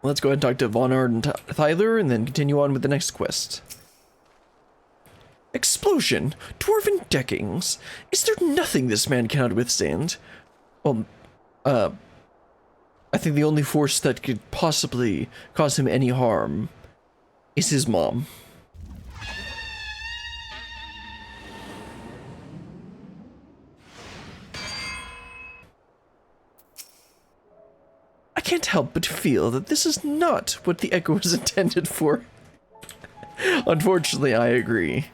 Let's go ahead and talk to Von Ard and Thyler, and then continue on with the next quest. Explosion! Dwarven deckings! Is there nothing this man cannot withstand? Well, I think the only force that could possibly cause him any harm is his mom. I can't help but feel that this is not what the echo was intended for. Unfortunately, I agree.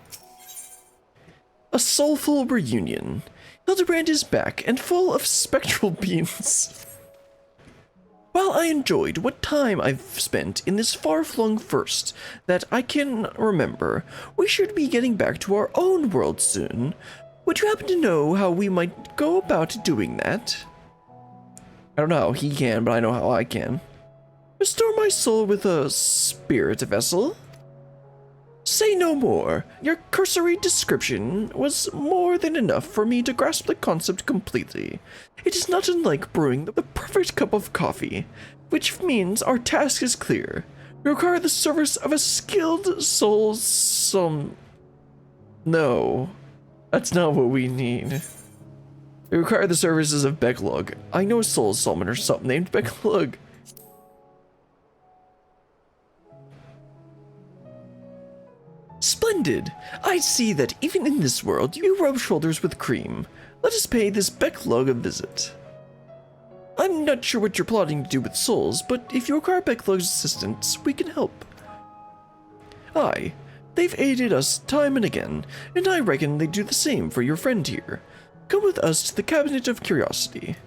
A soulful reunion. Hildibrand is back and full of spectral beams. While I enjoyed what time I've spent in this far-flung first that I can remember, we should be getting back to our own world soon. Would you happen to know how we might go about doing that? I don't know how he can, but I know how I can. Restore my soul with a spirit vessel? Say no more. Your cursory description was more than enough for me to grasp the concept completely. It is not unlike brewing the perfect cup of coffee, which means our task is clear. We require the service of a skilled soul No, that's not what we need. We require the services of Becklug. I know a soul summoner named Becklug. Splendid! I see that even in this world you rub shoulders with cream. Let us pay this Becklug a visit. I'm not sure what you're plotting to do with souls, but if you require Becklug's assistance, we can help. Aye, they've aided us time and again, and I reckon they'd do the same for your friend here. Come with us to the Cabinet of Curiosity.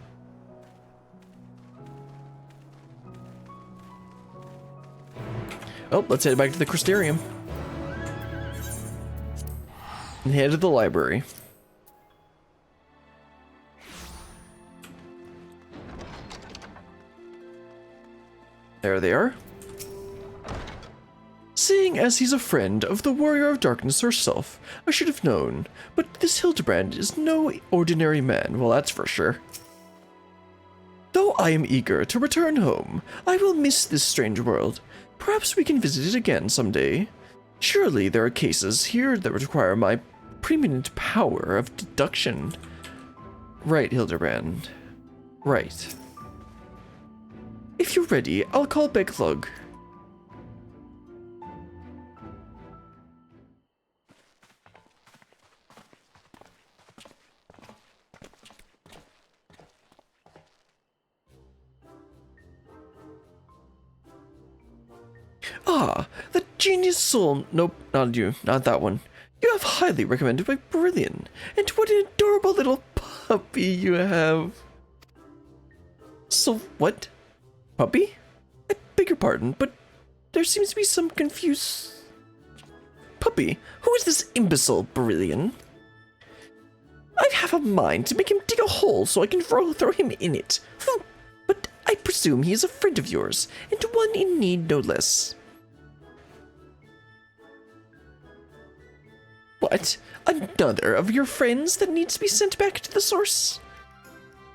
Oh, let's head back to the Crystarium. And head to the library. There they are. Seeing as he's a friend of the Warrior of Darkness herself, I should have known, but this Hildibrand is no ordinary man, well that's for sure. Though I am eager to return home, I will miss this strange world. Perhaps we can visit it again someday. Surely there are cases here that require my preeminent power of deduction. Right, Hildibrand. Right. If you're ready, I'll call Becklug. Ah, the genius soul. Nope, not you. Not that one. You have highly recommended by Brilliant. And what an adorable little puppy you have. So, what? Puppy? I beg your pardon, but there seems to be some Puppy? Who is this imbecile, Brilliant? I have a mind to make him dig a hole so I can throw him in it. But I presume he is a friend of yours, and one in need no less. What? Another of your friends that needs to be sent back to the source?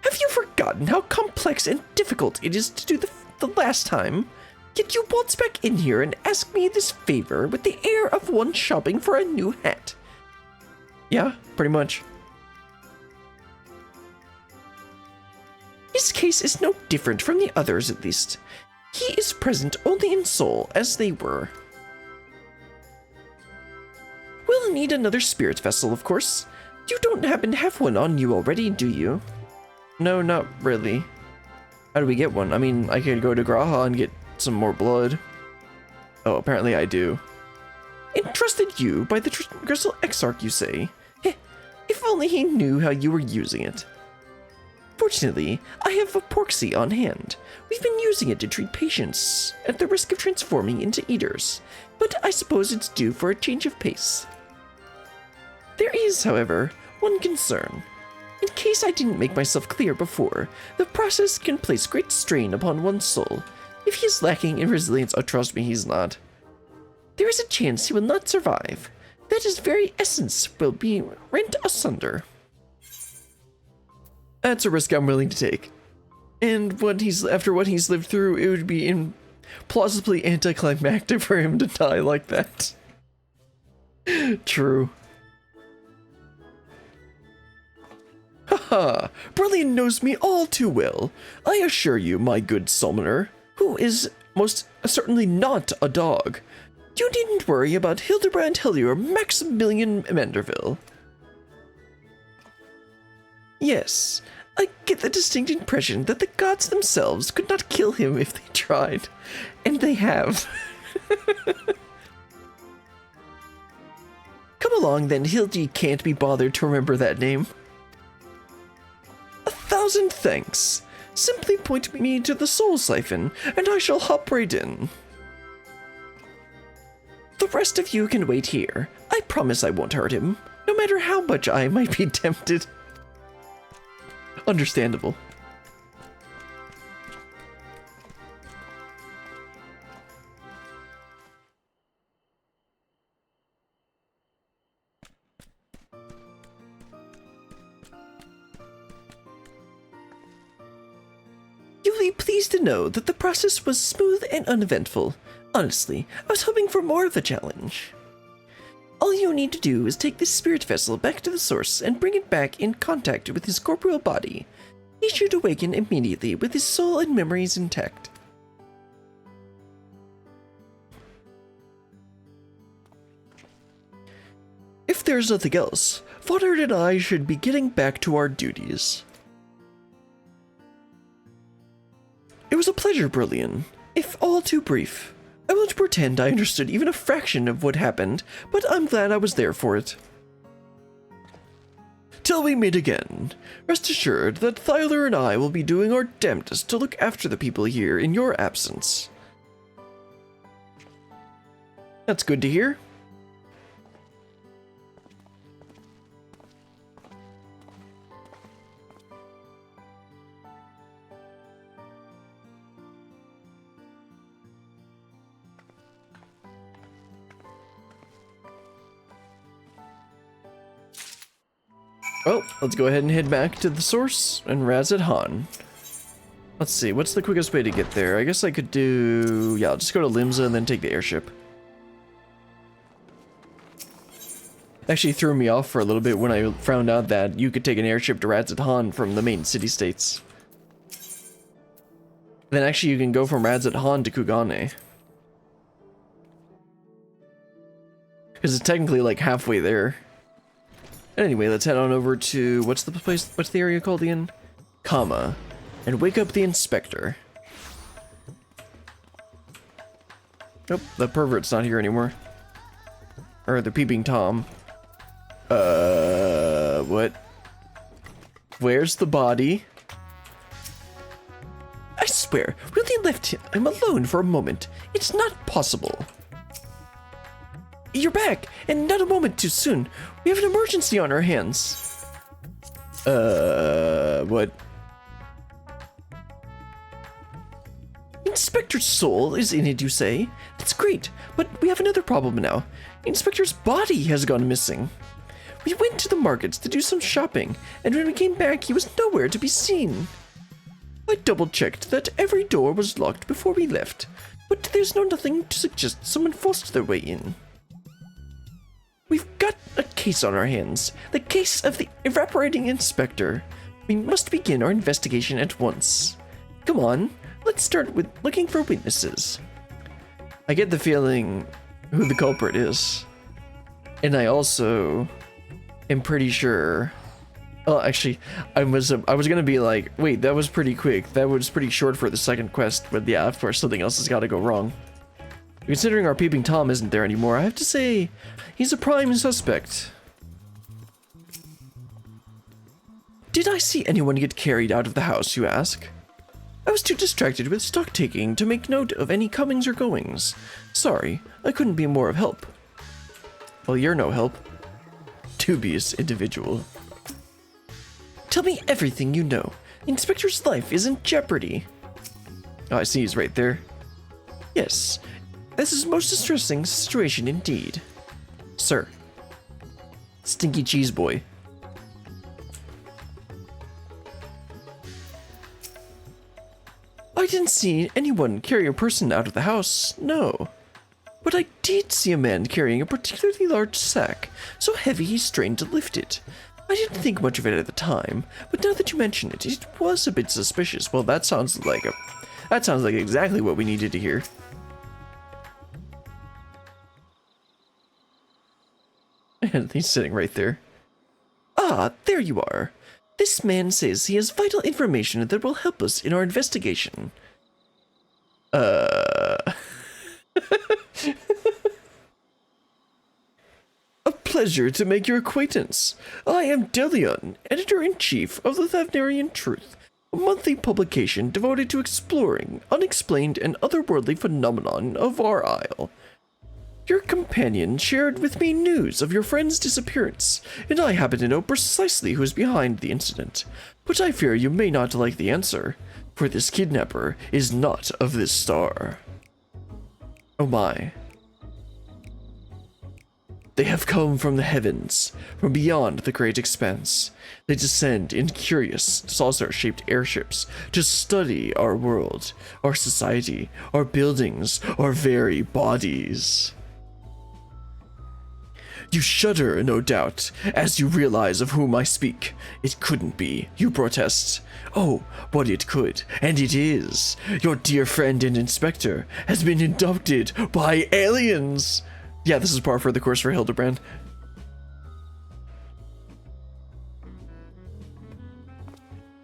Have you forgotten how complex and difficult it is to do the last time? Yet you waltz back in here and ask me this favor with the air of one shopping for a new hat. Yeah, pretty much. His case is no different from the others, at least. He is present only in soul, as they were. We'll need another spirit vessel, of course. You don't happen to have one on you already, do you? No, not really. How do we get one? I mean, I could go to Graha and get some more blood. Oh, apparently I do. Entrusted you by the Crystal Exarch, you say? Heh, if only he knew how you were using it. Fortunately, I have a porksy on hand. We've been using it to treat patients at the risk of transforming into eaters, but I suppose it's due for a change of pace. There is, however, one concern. In case I didn't make myself clear before, the process can place great strain upon one's soul. If he is lacking in resilience, oh trust me, he's not. There is a chance he will not survive. That his very essence will be rent asunder. That's a risk I'm willing to take. And after what he's lived through, it would be plausibly anticlimactic for him to die like that. True. Haha, Brilliant knows me all too well. I assure you, my good summoner, who is most certainly not a dog. You needn't worry about Hildibrand Hillier Maximilian Manderville. Yes, I get the distinct impression that the gods themselves could not kill him if they tried. And they have. Come along then, Hildy can't be bothered to remember that name. 1,000 thanks. Simply point me to the soul siphon, and I shall hop right in. The rest of you can wait here. I promise I won't hurt him, no matter how much I might be tempted. Understandable. You'll be pleased to know that the process was smooth and uneventful. Honestly, I was hoping for more of a challenge. All you need to do is take this spirit vessel back to the source and bring it back in contact with his corporeal body. He should awaken immediately with his soul and memories intact. If there's nothing else, Father and I should be getting back to our duties. It was a pleasure, Brilliant, if all too brief. I won't pretend I understood even a fraction of what happened, but I'm glad I was there for it. Till we meet again, rest assured that Thyler and I will be doing our damnedest to look after the people here in your absence. That's good to hear. Well, let's go ahead and head back to the source and Radz-at-Han. Let's see, what's the quickest way to get there? I guess I could do... yeah, I'll just go to Limsa and then take the airship. Actually threw me off for a little bit when I found out that you could take an airship to Radz-at-Han from the main city-states. Then actually you can go from Radz-at-Han to Kugane. Because it's technically like halfway there. Anyway, let's head on over to, what's the area called again? Kama. And wake up the inspector. Nope, the pervert's not here anymore. Or the peeping Tom. What? Where's the body? I swear, really left him alone for a moment. It's not possible. You're back, and not a moment too soon. We have an emergency on our hands. What? Inspector Soul is in it, you say? That's great, but we have another problem now. Inspector's body has gone missing. We went to the markets to do some shopping, and when we came back, he was nowhere to be seen. I double-checked that every door was locked before we left, but there's nothing to suggest someone forced their way in. We've got a case on our hands, the case of the evaporating inspector. We must begin our investigation at once. Come on, let's start with looking for witnesses. I get the feeling who the culprit is. And I also am pretty sure... well, actually, I was gonna be like, wait, that was pretty quick. That was pretty short for the second quest, but yeah, of course, something else has got to go wrong. Considering our peeping Tom isn't there anymore, I have to say, he's a prime suspect. Did I see anyone get carried out of the house, you ask? I was too distracted with stock taking to make note of any comings or goings. Sorry, I couldn't be more of help. Well, you're no help. Dubious individual. Tell me everything you know. The inspector's life is in jeopardy. Oh, I see he's right there. Yes. This is a most distressing situation indeed. Sir. Stinky cheese boy. I didn't see anyone carry a person out of the house, no. But I did see a man carrying a particularly large sack, so heavy he strained to lift it. I didn't think much of it at the time, but now that you mention it, it was a bit suspicious. Well, that sounds like exactly what we needed to hear. And he's sitting right there. Ah, there you are. This man says he has vital information that will help us in our investigation. A pleasure to make your acquaintance. I am Delion, Editor-in-Chief of the Thavnarian Truth, a monthly publication devoted to exploring unexplained and otherworldly phenomenon of our isle. Your companion shared with me news of your friend's disappearance, and I happen to know precisely who is behind the incident. But I fear you may not like the answer, for this kidnapper is not of this star. Oh my. They have come from the heavens, from beyond the great expanse. They descend in curious, saucer-shaped airships to study our world, our society, our buildings, our very bodies. You shudder, no doubt, as you realize of whom I speak. It couldn't be, you protest. Oh, but it could, and it is. Your dear friend and inspector has been abducted by aliens. Yeah, this is par for the course for Hildibrand.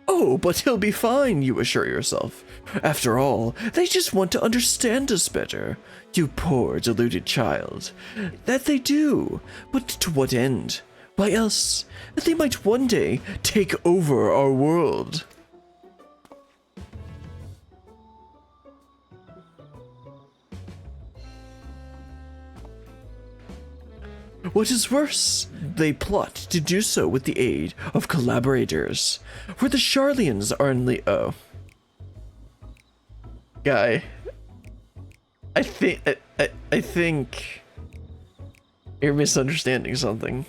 Oh, but he'll be fine, you assure yourself. After all, they just want to understand us better. You poor, deluded child. That they do, but to what end? By us, that they might one day take over our world. What is worse, they plot to do so with the aid of collaborators, for the Sharlians are only— oh. Guy. I think you're misunderstanding something.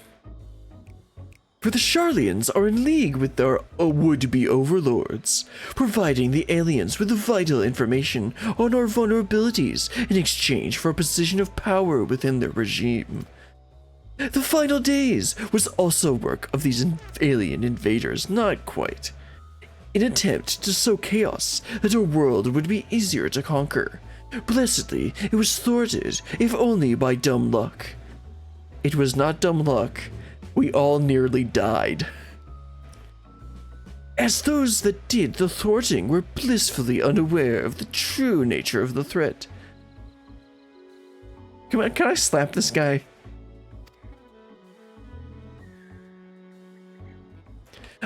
For the Sharlians are in league with their would-be overlords, providing the aliens with vital information on our vulnerabilities in exchange for a position of power within their regime. The final days was also work of these alien invaders, not quite. In an attempt to sow chaos that our world would be easier to conquer. Blessedly, it was thwarted, if only by dumb luck. It was not dumb luck. We all nearly died. As those that did the thwarting were blissfully unaware of the true nature of the threat. Come on, can I slap this guy?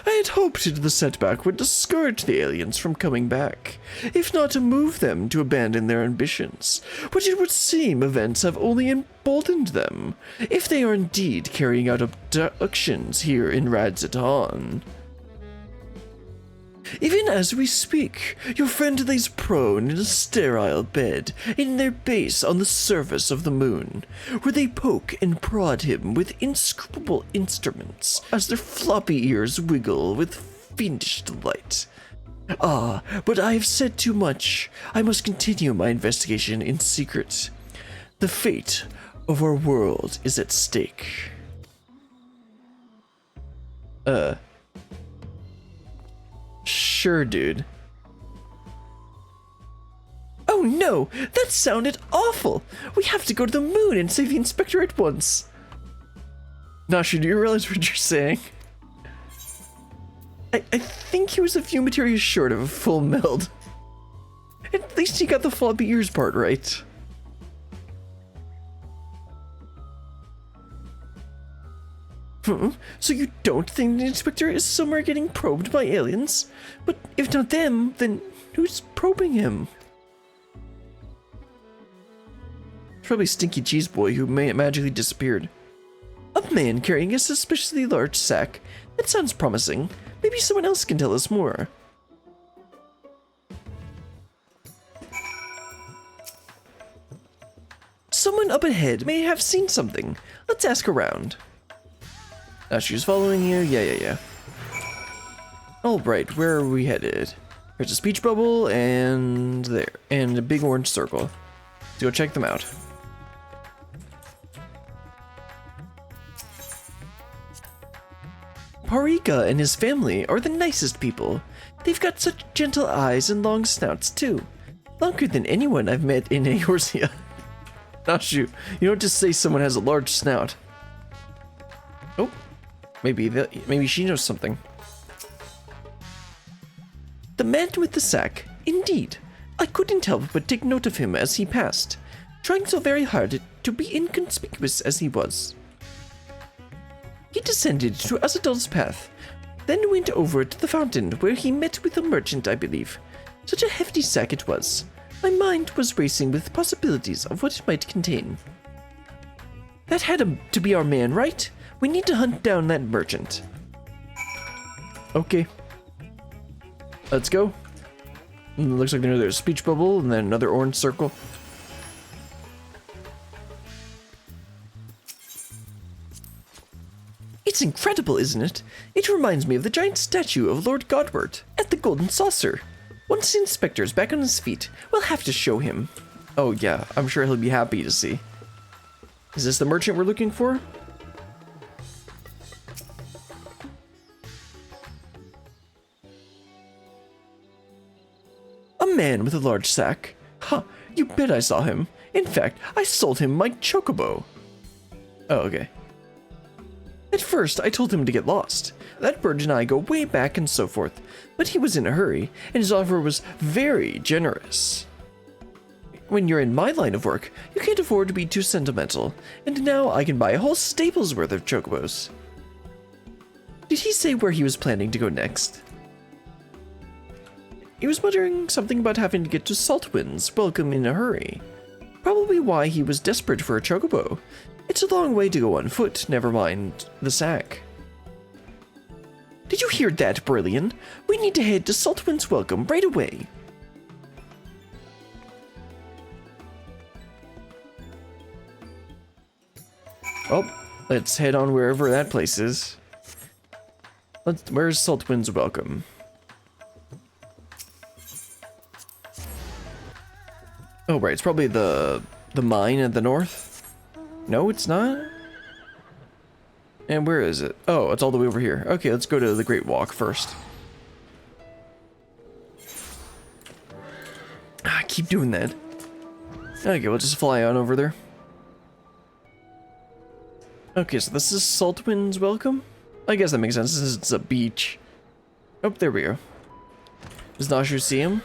I had hoped the setback would discourage the aliens from coming back, if not to move them to abandon their ambitions, but it would seem events have only emboldened them, if they are indeed carrying out abductions here in Radz-at-Han. Even as we speak, your friend lays prone in a sterile bed in their base on the surface of the moon, where they poke and prod him with inscrutable instruments as their floppy ears wiggle with fiendish delight. Ah, but I have said too much. I must continue my investigation in secret. The fate of our world is at stake. Sure, dude. Oh no, that sounded awful. We have to go to the moon and save the inspector at once. Nasha, do you realize what you're saying? I think he was a few materials short of a full meld. At least he got the floppy ears part right. So you don't think the inspector is somewhere getting probed by aliens? But if not them, then who's probing him? It's probably Stinky Cheese Boy who magically disappeared. A man carrying a suspiciously large sack. That sounds promising. Maybe someone else can tell us more. Someone up ahead may have seen something. Let's ask around. She's following you? Yeah. Alright, where are we headed? There's a speech bubble, and there. And a big orange circle. Let's go check them out. Parika and his family are the nicest people. They've got such gentle eyes and long snouts, too. Longer than anyone I've met in Eorzea. Not you. You don't just say someone has a large snout. Oh, maybe she knows something. The man with the sack, indeed. I couldn't help but take note of him as he passed, trying so very hard to be inconspicuous as he was. He descended to Azadul's path, then went over to the fountain where he met with a merchant, I believe. Such a hefty sack it was. My mind was racing with possibilities of what it might contain. That had to be our man, right? We need to hunt down that merchant. Okay. Let's go. And it looks like there's a speech bubble and then another orange circle. It's incredible, isn't it? It reminds me of the giant statue of Lord Godward at the Golden Saucer. Once the inspector's back on his feet, we'll have to show him. Oh yeah, I'm sure he'll be happy to see. Is this the merchant we're looking for? A man with a large sack. Huh, you bet I saw him. In fact, I sold him my chocobo. Oh, okay. At first, I told him to get lost. That bird and I go way back and so forth, but he was in a hurry, and his offer was very generous. When you're in my line of work, you can't afford to be too sentimental, and now I can buy a whole stable's worth of chocobos. Did he say where he was planning to go next? He was muttering something about having to get to Saltwind's welcome in a hurry. Probably why he was desperate for a chocobo. It's a long way to go on foot, never mind the sack. Did you hear that, Brilliant? We need to head to Saltwind's welcome right away. Well, let's head on wherever that place is. Where's Saltwind's welcome? Oh, right, it's probably the mine at the north. No, it's not? And where is it? Oh, it's all the way over here. Okay, let's go to the Great Walk first. I keep doing that. Okay, we'll just fly on over there. Okay, so this is Saltwind's welcome? I guess that makes sense since it's a beach. Oh, there we go. Does Nashu see him?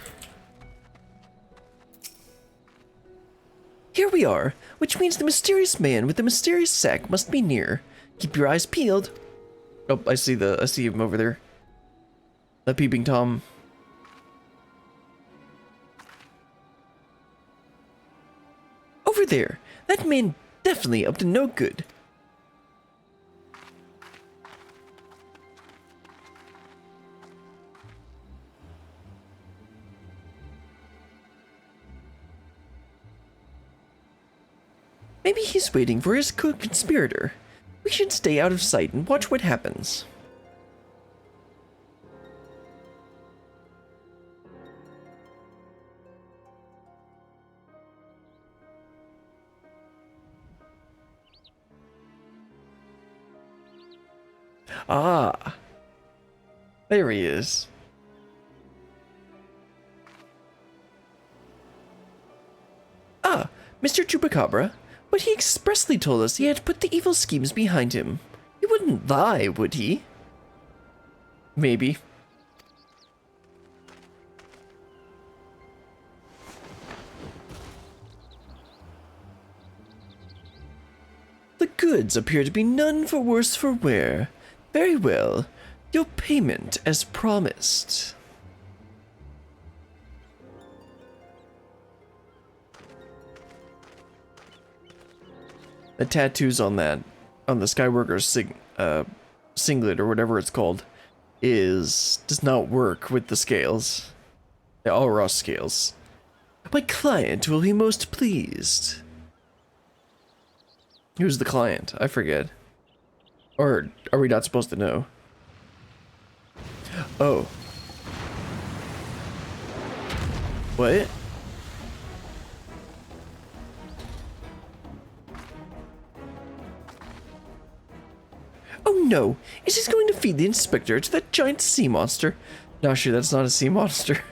Here we are, which means the mysterious man with the mysterious sack must be near. Keep your eyes peeled. Oh, I see him over there. The peeping Tom. Over there. That man definitely up to no good. Maybe he's waiting for his co-conspirator. We should stay out of sight and watch what happens. Ah. There he is. Ah, Mr. Chupacabra. But he expressly told us he had put the evil schemes behind him. He wouldn't lie, would he? Maybe. The goods appear to be none for worse for wear. Very well. Your payment as promised. The tattoos on the Skywalker singlet or whatever it's called does not work with the scales. The Aura scales. My client will be most pleased. Who's the client? I forget. Or are we not supposed to know? Oh. What? Oh no! Is he going to feed the inspector to that giant sea monster? No, sure, that's not a sea monster.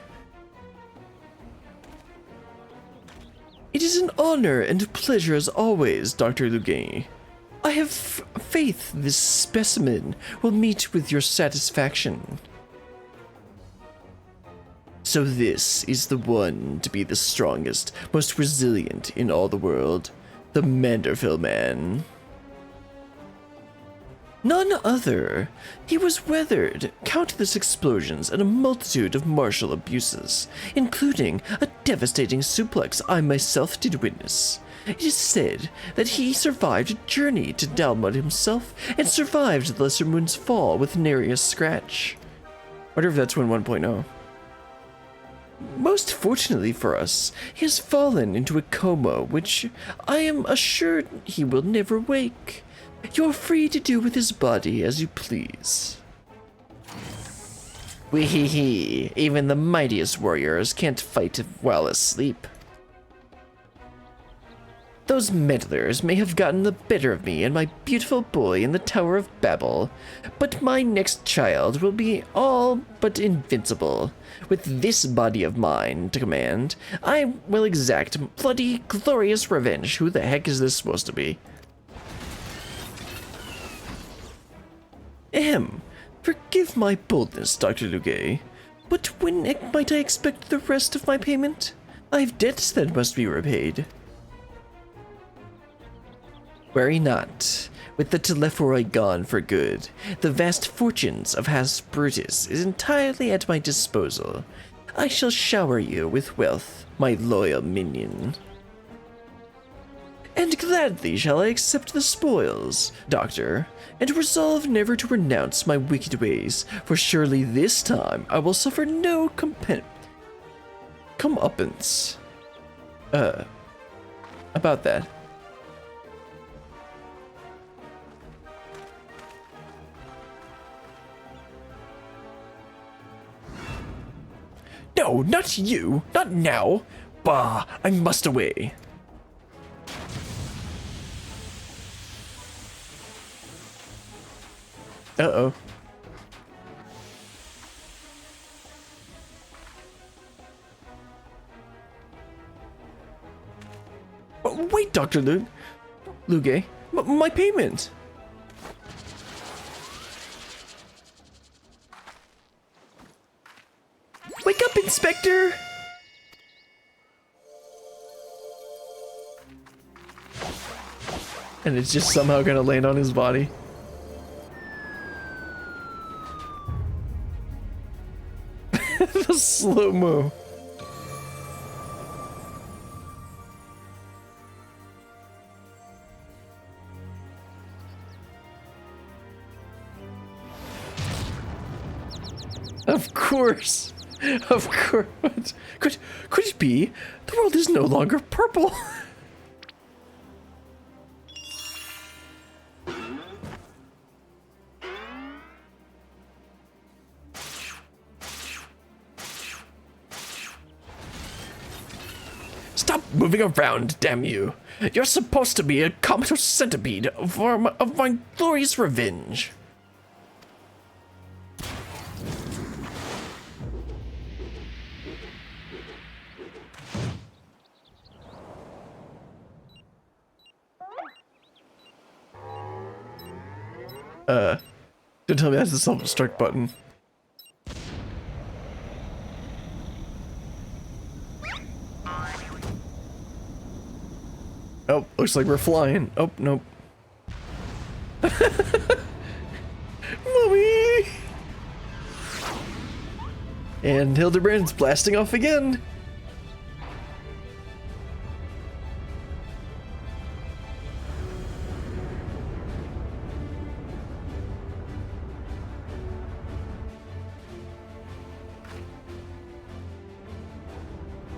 It is an honor and pleasure as always, Dr. Lugain. I have faith this specimen will meet with your satisfaction. So this is the one to be the strongest, most resilient in all the world. The Manderville Man. None other. He was weathered countless explosions and a multitude of martial abuses, including a devastating suplex I myself did witness. It is said that he survived a journey to Dalmud himself and survived the Lesser Moon's fall with nary a scratch. Wonder if that's Win 1.0. Most fortunately for us, he has fallen into a coma, which I am assured he will never wake. You're free to do with his body as you please. Wee-hee-hee, even the mightiest warriors can't fight while asleep. Those meddlers may have gotten the better of me and my beautiful boy in the Tower of Babel, but my next child will be all but invincible. With this body of mine to command, I will exact bloody, glorious revenge. Who the heck is this supposed to be? Forgive my boldness, Dr. Lugain, but when might I expect the rest of my payment? I have debts that must be repaid. Worry not. With the Telephorai gone for good, the vast fortunes of Has Brutus is entirely at my disposal. I shall shower you with wealth, my loyal minion. And gladly shall I accept the spoils, Doctor, and resolve never to renounce my wicked ways, for surely this time I will suffer no comeuppance. About that. No, not you! Not now! Bah, I must away. Uh-oh. Wait, Dr. Lugain, my payment! Wake up, Inspector! And it's just somehow gonna land on his body. The slow-mo. Of course. Of course. Could it be? The world is no longer purple. Stop moving around, damn you. You're supposed to be a comatose centipede of my glorious revenge. Don't tell me that's the self-destruct button. Oh, looks like we're flying. Oh, nope. Mommy! And Hildibrand's blasting off again.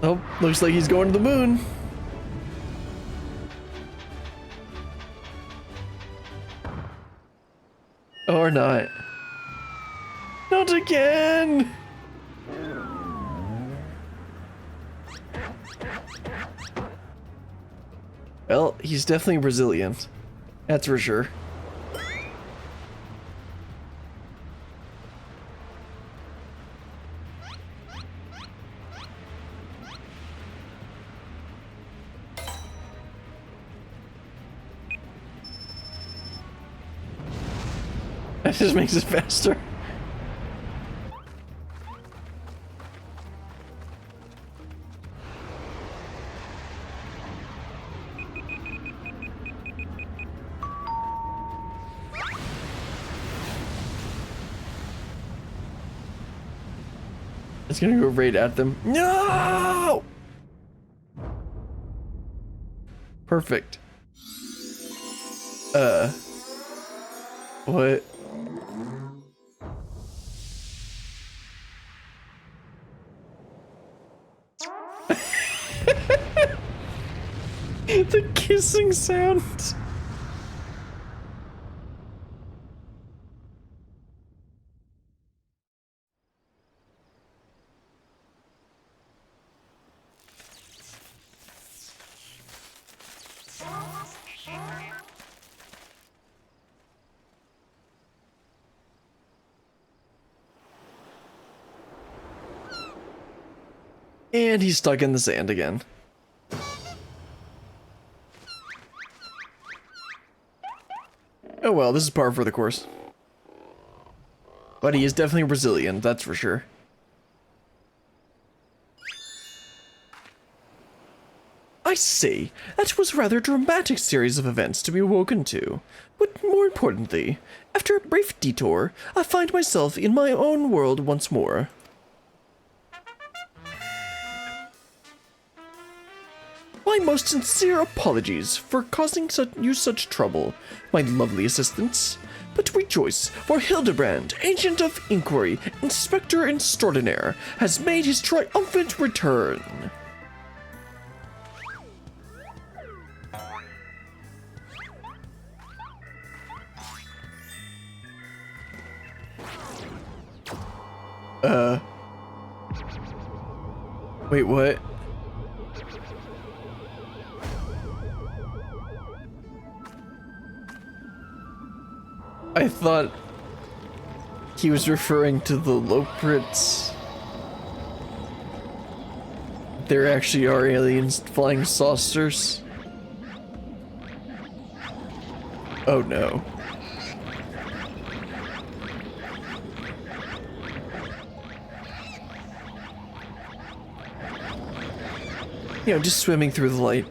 Oh, looks like he's going to the moon. Or not. Not again! Well, he's definitely resilient. That's for sure. That just makes it faster. It's gonna go right at them. No! Perfect. What? The kissing sound. And he's stuck in the sand again. Oh well, this is par for the course. But he is definitely resilient, that's for sure. I see. That was a rather dramatic series of events to be awoken to. But more importantly, after a brief detour, I find myself in my own world once more. My most sincere apologies for causing you such trouble, my lovely assistants. But rejoice, for Hildibrand, Agent of Inquiry, Inspector Extraordinaire, has made his triumphant return. Wait, what? I thought he was referring to the Loprits. There actually are aliens flying saucers. Oh no. You know, just swimming through the light.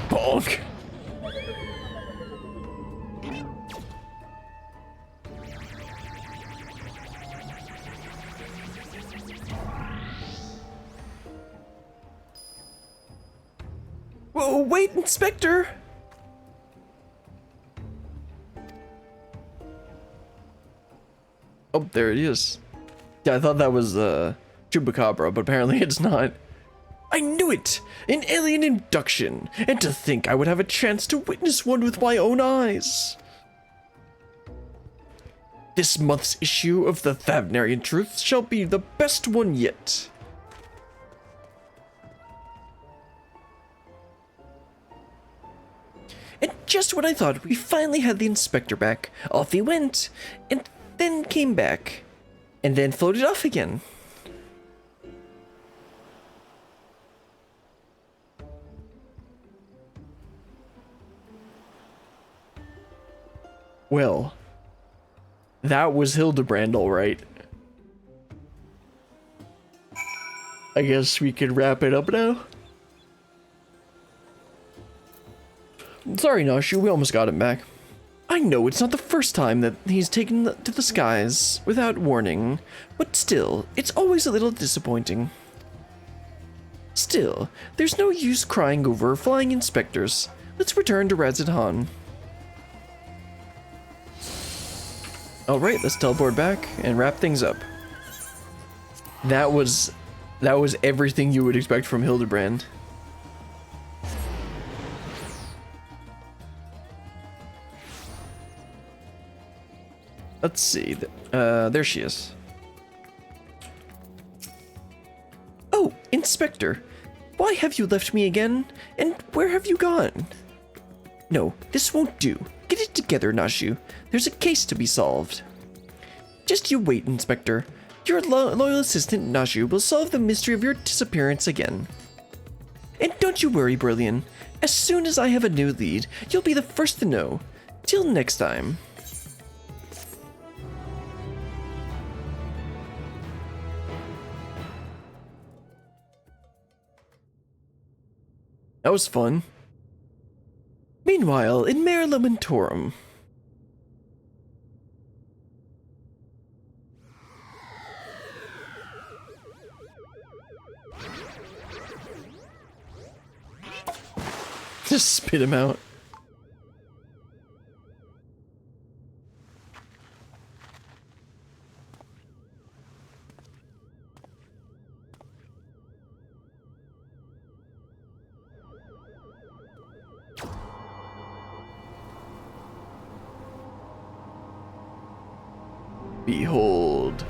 Bonk. Whoa, wait, Inspector! Oh, there it is. Yeah, I thought that was, Chupacabra, but apparently it's not. I knew it! An alien abduction! And to think I would have a chance to witness one with my own eyes! This month's issue of the Thavnarian Truth shall be the best one yet. And just when I thought we finally had the inspector back, off he went, and then came back, and then floated off again. Well, that was Hildibrand, all right. I guess we could wrap it up now. Sorry, Nashu, we almost got him back. I know it's not the first time that he's taken to the skies without warning, but still, it's always a little disappointing. Still, there's no use crying over flying inspectors. Let's return to Radz-at-Han. Alright, let's teleport back and wrap things up. That was everything you would expect from Hildibrand. Let's see. There she is. Inspector, why have you left me again? And where have you gone? No, this won't do. Get it together, Nashu. There's a case to be solved. Just you wait, Inspector. Your loyal assistant, Nashu, will solve the mystery of your disappearance again. And don't you worry, Brilliant. As soon as I have a new lead, you'll be the first to know. Till next time. That was fun. Meanwhile, in Mare Lamentorum. Just spit him out. Behold.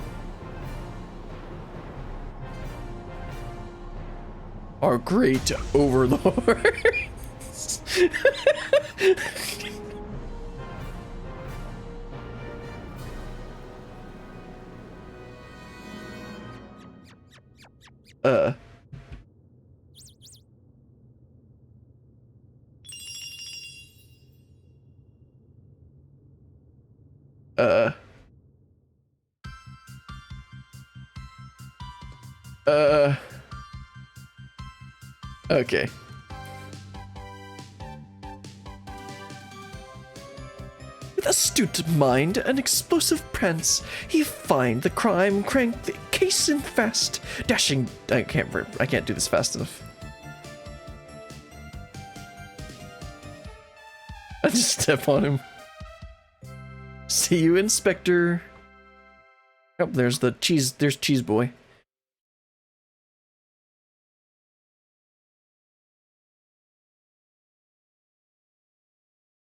Our great overlord. Uh. Okay. With astute mind and explosive prance, he find the crime, crank the case in fast, dashing. I can't do this fast enough. I just step on him. See you, Inspector. Oh, there's the cheese. There's Cheese Boy.